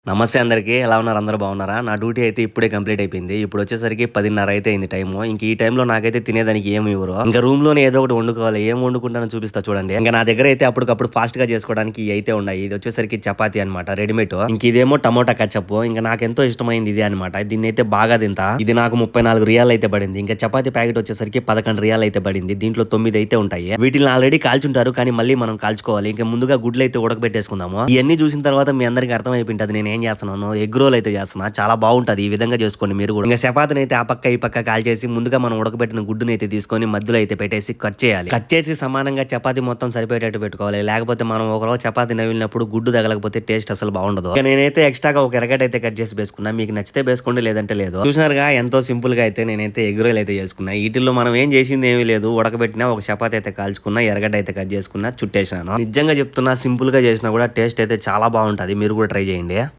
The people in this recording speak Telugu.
నమస్తే అందరికీ. ఎలా ఉన్నారు? అందరూ బాగున్నారా? నా డ్యూటీ అయితే ఇప్పుడే కంప్లీట్ అయిపోయింది. ఇప్పుడొచ్చేసరికి 10:30 అయితే అయింది టైము. ఇంక ఈ టైంలో నాకైతే తినేదానికి ఏమి ఇవ్వరు. ఇంక రూమ్‌లోనే ఏదో ఒకటి వండుకోవాలి. ఏం వండుకుంటానో చూపిస్తా చూడండి. ఇంక నా దగ్గర అయితే అప్పటికప్పుడు ఫాస్ట్‌గా చేసుకోవడానికి ఇయయితే ఉన్నాయి. ఇదొచ్చేసరికి చపాతీ అనమాట రెడీమేడ్. ఇంక ఇదేమో టమోటా కచప్పు. ఇంక నాకెంతో ఇష్టమైంది ఇదే అనమాట. దీన్నైతే బాగా తింటా. ఇది నాకు 34 రియాల్ అయితే పడింది. ఇంకా చపాతీ ప్యాకెట్ వచ్చేసరికి 11 రియాల్ అయితే పడింది. దీంట్లో 9 అయితే ఉంటాయి. వీటిని ఆల్రెడీ కాల్చుంటారు. కానీ మళ్ళీ మనం కాల్చుకోవాలి. ఇంక ముందుగా గుడ్లు అయితే ఉడకబెట్టేసుకుందాము. ఇయన్నీ చూసిన తర్వాత మీ అందరికి అర్థమైపోయింటది నేను ఏం చేస్తున్నాను. ఎగ్ రోల్ అయితే చేస్తున్నా. చాలా బాగుంటది. ఈ విధంగా చేసుకోండి మీరు కూడా. ఇంకా చపాతీని అయితే ఆ పక్క ఈ పక్క కాల్చేసి ముందుగా మనం ఉడకబెట్టిన గుడ్డుని అయితే తీసుకొని మధ్యలో అయితే పెట్టేసి కట్ చేయాలి. కట్ చేసి సమానంగా చపాతీ మొత్తం సరిపోయేటట్టు పెట్టుకోవాలి. లేకపోతే మనం ఒకరోజు చపాతీ నవిలినప్పుడు గుడ్డు తగలకపోతే టేస్ట్ అసలు బాగుండదు. ఇక నేనైతే ఎక్స్ట్రాగా ఒక ఎరగడ్డ అయితే కట్ చేసి వేసుకున్నా. మీకు నచ్చితే వేసుకోండి, లేదంటే లేదు. చూసినారుగా ఎంతో సింపుల్ గా అయితే నేనైతే ఎగ్ రోల్ అయితే చేసుకున్నా. వీటిల్లో మనం ఏం చేసింది ఏమీ లేదు. ఉడకబెట్టినా ఒక చపాతీ అయితే కాల్చుకున్నా, ఎరగడ్డ అయితే కట్ చేసుకున్నా, చుట్టేసాను. నిజంగా చెప్తున్నా, సింపుల్ గా చేసినా కూడా టేస్ట్ అయితే చాలా బాగుంటది. మీరు కూడా ట్రై చేయండి.